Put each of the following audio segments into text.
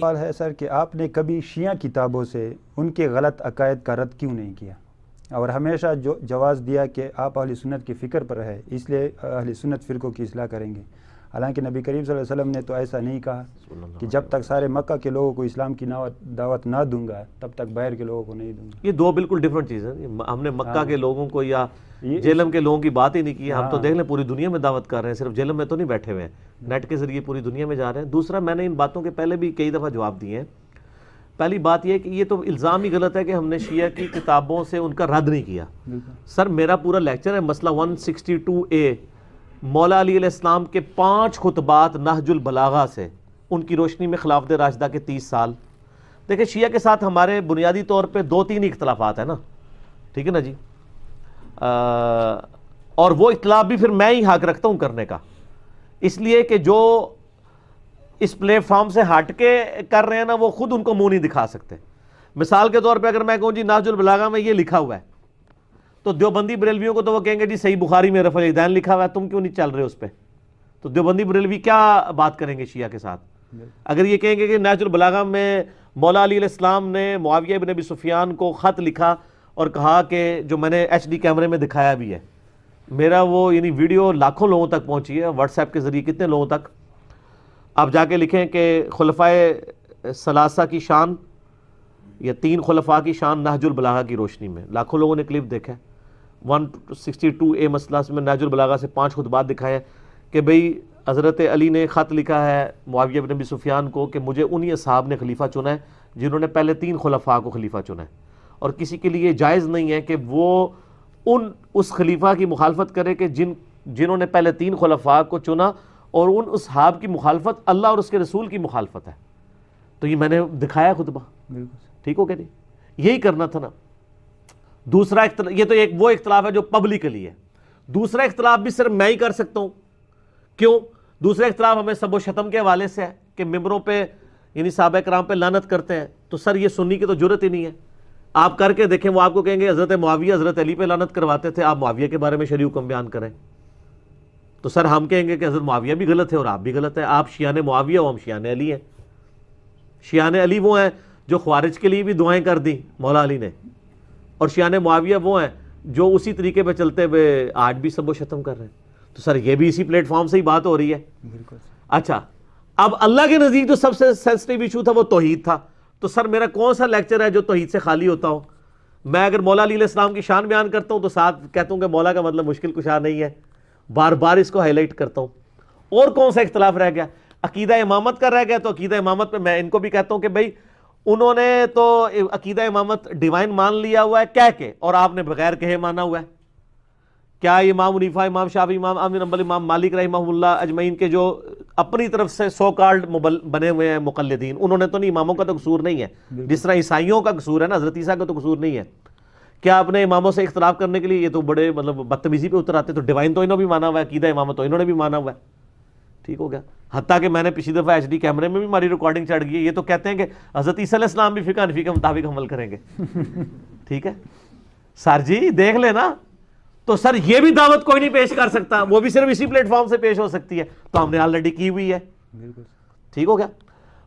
سوال ہے سر کہ آپ نے کبھی شیعہ کتابوں سے ان کے غلط عقائد کا رد کیوں نہیں کیا اور ہمیشہ جواز دیا کہ آپ اہل سنت کی فکر پر ہے اس لیے اہل سنت فرقوں کی اصلاح کریں گے، حالانکہ نبی کریم صلی اللہ علیہ وسلم نے تو ایسا نہیں کہا کہ جب تک سارے مکہ کے لوگوں کو اسلام کی دعوت نہ دوں گا تب تک باہر کے لوگوں کو نہیں دوں گا۔ یہ دو بالکل ڈیفرنٹ چیزیں ہیں۔ ہم نے مکہ کے لوگوں کو یا جیلم کے لوگوں کی بات ہی نہیں کی، ہم تو دیکھ لیں پوری دنیا میں دعوت کر رہے ہیں، صرف جیلم میں تو نہیں بیٹھے ہوئے ہیں، نیٹ کے ذریعے پوری دنیا میں جا رہے ہیں۔ دوسرا، میں نے ان باتوں کے پہلے بھی کئی دفعہ جواب دیے ہیں۔ پہلی بات یہ ہے کہ یہ تو الزام ہی غلط ہے کہ ہم نے شیعہ کی کتابوں سے ان کا رد نہیں کیا۔ سر میرا پورا لیکچر ہے مسئلہ 162A، مولا علی علیہ السلام کے 5 خطبات نہج البلاغہ سے، ان کی روشنی میں خلافت راشدہ کے 30 سال۔ دیکھیں شیعہ کے ساتھ ہمارے بنیادی طور پہ 2-3 اختلافات ہیں نا، ٹھیک ہے نا جی، اور وہ اختلاف بھی پھر میں ہی حق رکھتا ہوں کرنے کا، اس لیے کہ جو اس پلیٹ فارم سے ہٹ کے کر رہے ہیں نا وہ خود ان کو منہ نہیں دکھا سکتے۔ مثال کے طور پہ اگر میں کہوں جی نہج البلاغہ میں یہ لکھا ہوا ہے تو دیوبندی بریلویوں کو تو وہ کہیں گے جی صحیح بخاری میں رفع الیدین لکھا ہوا ہے، تم کیوں نہیں چل رہے اس پہ؟ تو دیوبندی بریلوی کیا بات کریں گے شیعہ کے ساتھ؟ اگر یہ کہیں گے کہ نہج البلاغہ میں مولا علی علیہ السلام نے معاویہ بن ابی سفیان کو خط لکھا اور کہا کہ جو میں نے HD کیمرے میں دکھایا بھی ہے، میرا وہ یعنی ویڈیو لاکھوں لوگوں تک پہنچی ہے واٹس ایپ کے ذریعے، کتنے لوگوں تک؟ آپ جا کے لکھیں کہ خلفائے ثلاثہ کی شان یا 3 خلفاء کی شان نہج البلاغہ کی روشنی میں، لاکھوں لوگوں نے کلپ دیکھا ہے۔ 162A مسئلہ میں نہج البلاغہ سے 5 خطبات دکھائے ہیں کہ بھئی حضرت علی نے خط لکھا ہے معاویہ بن ابی سفیان کو کہ مجھے انہی اصحاب نے خلیفہ چنا ہے جنہوں نے پہلے 3 خلفاء کو خلیفہ چنا ہے، اور کسی کے لیے جائز نہیں ہے کہ وہ اس خلیفہ کی مخالفت کرے کہ جنہوں نے پہلے 3 خلفاء کو چنا، اور ان اصحاب کی مخالفت اللہ اور اس کے رسول کی مخالفت ہے۔ تو یہ میں نے دکھایا خطبہ، ٹھیک ہو گیا نہیں؟ یہی کرنا تھا نا۔ دوسرا اختلاف، یہ تو ایک وہ اختلاف ہے جو پبلکلی ہے۔ دوسرا اختلاف بھی صرف میں ہی کر سکتا ہوں۔ کیوں؟ دوسرا اختلاف ہمیں سب و شتم کے حوالے سے ہے کہ ممبروں پہ یعنی صحابہ کرام پہ لعنت کرتے ہیں، تو سر یہ سنی کی تو جرت ہی نہیں ہے۔ آپ کر کے دیکھیں، وہ آپ کو کہیں گے حضرت معاویہ حضرت علی پہ لعنت کرواتے تھے، آپ معاویہ کے بارے میں شرعی حکم بیان کریں، تو سر ہم کہیں گے کہ حضرت معاویہ بھی غلط ہے اور آپ بھی غلط ہے۔ آپ شیعان معاویہ ہو، ہم شیعان علی ہیں۔ شیعان علی وہ ہیں جو خوارج کے لیے بھی دعائیں کر دیں مولا علی نے، اور شیعان معاویہ وہ ہیں جو اسی طریقے پہ چلتے ہوئے آج بھی سب و شتم کر رہے ہیں۔ تو سر یہ بھی اسی پلیٹ فارم سے ہی بات ہو رہی ہے۔ اچھا، اب اللہ کے نزدیک جو سب سے سینسٹیو ایشو تھا وہ توحید تھا، تو سر میرا کون سا لیکچر ہے جو توحید سے خالی ہوتا ہو؟ میں اگر مولا علی علیہ السلام کی شان بیان کرتا ہوں تو ساتھ کہتا ہوں کہ مولا کا مطلب مشکل کشا نہیں ہے، بار بار اس کو ہائی لائٹ کرتا ہوں۔ اور کون سا اختلاف رہ گیا؟ عقیدہ امامت کا رہ گیا، تو عقیدہ امامت پہ میں ان کو بھی کہتا ہوں کہ بھئی انہوں نے تو عقیدہ امامت ڈیوائن مان لیا ہوا ہے کہہ کے، اور آپ نے بغیر کہے مانا ہوا ہے۔ کیا امام حنیفہ، امام شافعی، امام احمد بن حنبل، امام مالک رحمہ اللہ اجمعین کے جو اپنی طرف سے سو کالڈ بنے ہوئے ہیں مقلدین، انہوں نے تو نہیں، اماموں کا تو قصور نہیں ہے، جس طرح عیسائیوں کا قصور ہے نا، حضرت عیسیٰ کا تو قصور نہیں ہے۔ کیا اپنے اماموں سے اختلاف کرنے کے لیے یہ تو بڑے مطلب بدتمیزی پہ اتر آتے، تو ڈیوائن تو انہوں نے بھی مانا ہوا ہے، عقیدہ امامت تو انہوں نے بھی مانا ہوا ہے، ٹھیک ہو گیا۔ حتیٰ کہ میں نے پچھلی دفعہ HD کیمرے میں بھی ہماری ریکارڈنگ چڑھ گئی ہے، یہ تو کہتے ہیں کہ حضرت عیسیٰ علیہ السلام بھی فقہ حنفی کے مطابق عمل کریں گے، ٹھیک ہے سر جی دیکھ لینا۔ تو سر یہ بھی دعوت کوئی نہیں پیش کر سکتا، وہ بھی صرف اسی پلیٹ فارم سے پیش ہو سکتی ہے، تو ہم نے آلریڈی کی ہوئی ہے، ٹھیک ہو گیا۔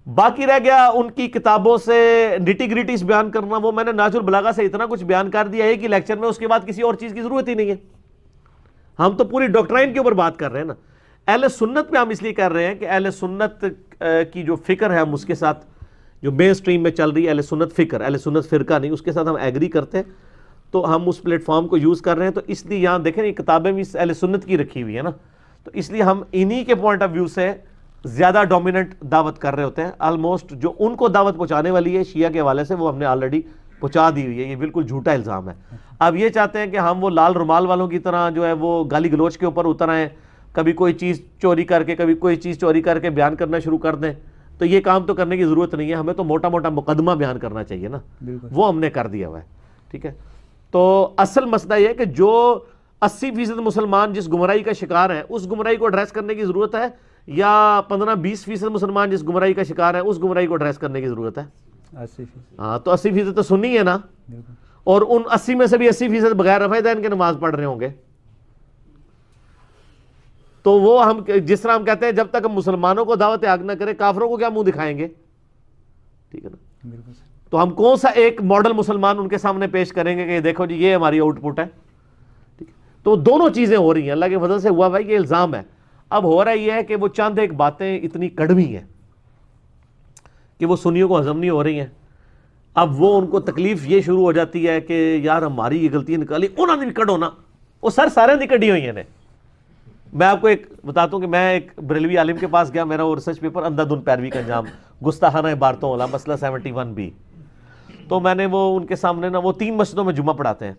باقی رہ گیا ان کی کتابوں سے نٹی گریٹیز بیان کرنا، وہ میں نے نہج البلاغہ سے اتنا کچھ بیان کر دیا ہے کہ لیکچر میں اس کے بعد کسی اور چیز کی ضرورت ہی نہیں ہے۔ ہم تو پوری ڈاکٹرائن کے اوپر بات کر رہے ہیں نا۔ اہل سنت پہ ہم اس لیے کر رہے ہیں کہ اہل سنت کی جو فکر ہے ہم اس کے ساتھ جو مین سٹریم میں چل رہی ہے اہل سنت فکر، اہل سنت فرقہ نہیں، اس کے ساتھ ہم ایگری کرتے ہیں، تو ہم اس پلیٹ فارم کو یوز کر رہے ہیں۔ تو اس لیے یہاں دیکھیں یہ کتابیں بھی اہل سنت کی رکھی ہوئی ہیں نا، تو اس لیے ہم انہی کے پوائنٹ آف ویو سے زیادہ ڈومیننٹ دعوت کر رہے ہوتے ہیں۔ آلموسٹ جو ان کو دعوت پہنچانے والی ہے شیعہ کے حوالے سے وہ ہم نے آلریڈی پہنچا دی ہوئی ہے، یہ بالکل جھوٹا الزام ہے۔ اب یہ چاہتے ہیں کہ ہم وہ لال رومال والوں کی طرح جو ہے وہ گالی گلوچ کے اوپر اتر آئیں، کبھی کوئی چیز چوری کر کے کبھی کوئی چیز چوری کر کے بیان کرنا شروع کر دیں، تو یہ کام تو کرنے کی ضرورت نہیں ہے، ہمیں تو موٹا موٹا مقدمہ بیان کرنا چاہیے نا، وہ ہم نے کر دیا ہوا ہے، ٹھیک ہے۔ تو اصل مسئلہ یہ ہے کہ جو 80% مسلمان جس گمراہی کا شکار ہیں اس گمراہی کو ایڈریس کرنے کی ضرورت ہے، یا 15-20% مسلمان جس گمراہی کا شکار ہیں اس گمراہی کو ایڈریس کرنے کی ضرورت ہے؟ 80%۔ ہاں تو 80% تو سنی ہے نا، اور ان 80 میں سے بھی 80% بغیر رفع دین کے نماز پڑھ رہے ہوں گے۔ تو وہ ہم جس طرح ہم کہتے ہیں جب تک ہم مسلمانوں کو دعوت حق نہ کریں کافروں کو کیا منہ دکھائیں گے؟ ٹھیک ہے نا. تو ہم کون سا ایک ماڈل مسلمان ان کے سامنے پیش کریں گے کہ دیکھو جی یہ ہماری آؤٹ پٹ ہے. ٹھیک ہے, تو دونوں چیزیں ہو رہی ہیں, اللہ کے فضل سے ہوا بھائی, یہ الزام ہے. اب ہو رہا یہ ہے کہ وہ چند ایک باتیں اتنی کڑوی ہیں کہ وہ سنیوں کو ہضم نہیں ہو رہی ہیں. اب وہ ان کو تکلیف یہ شروع ہو جاتی ہے کہ یار ہماری یہ غلطیاں نکالی, انہوں نے بھی کڈو نا, وہ سارے نکڑی ہوئی ہیں. میں آپ کو ایک بتاتا ہوں کہ میں ایک بریلوی عالم کے پاس گیا, میرا وہ ریسرچ پیپر اندھا دھند پیروی کا انجام گستاخانہ عبارتوں والا مسئلہ 71B. تو میں نے وہ ان کے سامنے نا, وہ 3 مسجدوں میں جمعہ پڑھاتے ہیں,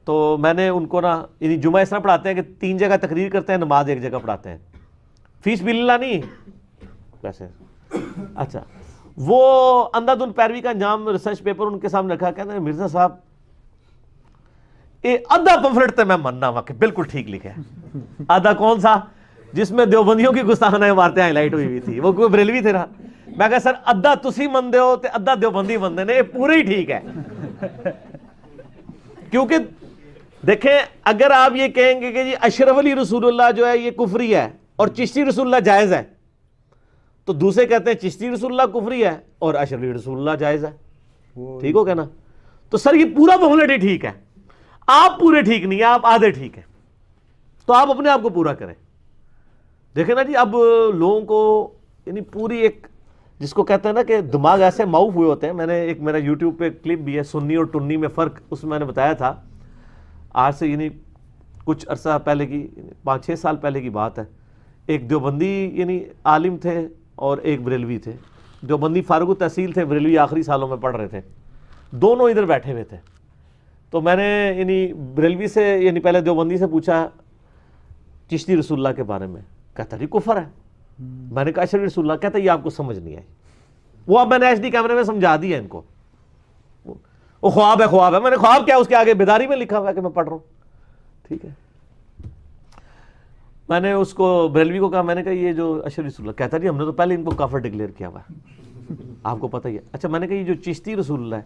تو میں نے ان کو نا یعنی جمعہ اس طرح پڑھاتے ہیں کہ 3 جگہ تقریر کرتے ہیں, نماز ایک جگہ پڑھاتے ہیں, فیس باللہ نہیں ویسے. اچھا, وہ اندھا دھند پیروی کا انجام ریسرچ پیپر ان کے سامنے رکھا, کہتے ہیں مرزا صاحب آدھا پمفلٹ تو میں مننا ہوا کہ بالکل ٹھیک لکھا ہے, آدھا کون سا جس میں دیوبندیوں کی گستاخانہ عبارتیں ہائی لائٹ ہوئی تھی, وہ کوئی بریلوی تھے. میں کہا سر ادھا تسی مندے ہو تے ادھا دیوبندی مندے نے, یہ پورا ہی ٹھیک ہے. کیونکہ دیکھیں اگر آپ یہ کہیں گے کہ جی اشرف علی رسول اللہ جو ہے یہ کفری ہے اور چشتی رسول اللہ جائز ہے, تو دوسرے کہتے ہیں چشتی رسول اللہ کفری ہے اور اشرف علی رسول اللہ جائز ہے. ٹھیک ہو گیا نا. تو سر یہ پورا پمفلٹ ہی ٹھیک ہے, آپ پورے ٹھیک نہیں ہیں, آپ آدھے ٹھیک ہیں, تو آپ اپنے آپ کو پورا کریں. دیکھیں نا جی, اب لوگوں کو یعنی پوری ایک جس کو کہتے ہیں نا کہ دماغ ایسے معاف ہوئے ہوتے ہیں. میں نے ایک میرا یوٹیوب پہ کلپ بھی ہے, سنی اور ٹنی میں فرق, اس میں نے بتایا تھا آج سے یعنی کچھ عرصہ پہلے کی 5-6 سال پہلے کی بات ہے. ایک دیوبندی یعنی عالم تھے اور ایک بریلوی تھے. دیوبندی فارغ التحصیل تھے, بریلوی آخری سالوں میں پڑھ رہے تھے, دونوں ادھر بیٹھے ہوئے تھے. تو میں نے یعنی بریلوی سے یعنی پہلے دیوبندی سے پوچھا چشتی رسول اللہ کے بارے میں, کہتا جی کفر ہے. میں نے کہا اشرف رسول اللہ, کہتا یہ آپ کو سمجھ نہیں آئی. وہ اب میں نے ایچ ڈی کیمرے میں سمجھا دیا ان کو, وہ خواب ہے خواب ہے. میں نے خواب کیا, اس کے آگے بیداری میں لکھا ہوا ہے کہ میں پڑھ رہا ہوں. ٹھیک ہے, میں نے اس کو بریلوی کو کہا, میں نے کہا یہ جو اشرف رسول اللہ, کہتا جی ہم نے تو پہلے ان کو کافر ڈکلیئر کیا ہوا ہے, آپ کو پتہ ہی ہے. اچھا, میں نے کہا یہ جو چشتی رسول اللہ ہے,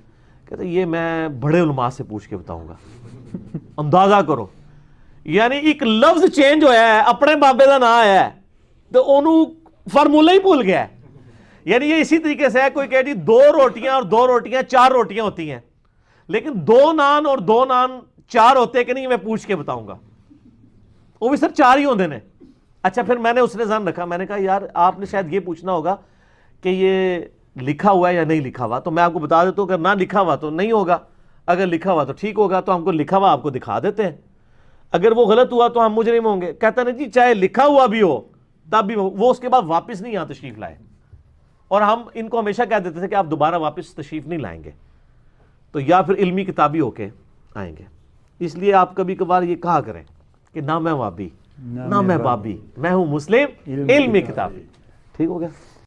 کہتا یہ میں بڑے علماء سے پوچھ کے بتاؤں گا. اندازہ کرو, یعنی ایک لفظ چینج ہویا ہے, اپنے بابے کا نام آیا ہے تو انہوں فارمولہ ہی بھول گیا ہے. یعنی یہ اسی طریقے سے ہے, کوئی کہہ جی 2 روٹیاں اور 2 روٹیاں 4 روٹیاں ہوتی ہیں, لیکن 2 نان اور 2 نان 4 ہوتے کہ نہیں, میں پوچھ کے بتاؤں گا. وہ بھی سر 4 ہی ہوندے نے. اچھا, پھر میں نے اس نے ذہن رکھا, میں نے کہا یار آپ نے شاید یہ پوچھنا ہوگا کہ یہ لکھا ہوا ہے یا نہیں لکھا ہوا. تو میں آپ کو بتا دیتا ہوں, اگر نہ لکھا ہوا تو نہیں ہوگا, اگر لکھا ہوا تو ٹھیک ہوگا. تو ہم کو لکھا ہوا آپ کو دکھا دیتے ہیں, اگر وہ غلط ہوا تو ہم مجرم ہوں گے. کہتا نہیں جی چاہے لکھا ہوا بھی ہو تب بھی وہ اس کے بعد واپس نہیں یہاں تشریف لائے, اور ہم ان کو ہمیشہ کہہ دیتے تھے کہ آپ دوبارہ واپس تشریف نہیں لائیں گے, تو یا پھر علمی کتابی ہو کے آئیں گے. اس لیے آپ کبھی کبھار یہ کہا کریں کہ نہ میں وابی نہ میں بابی, میں ہوں مسلم علمی کتابی. ٹھیک ہو گیا.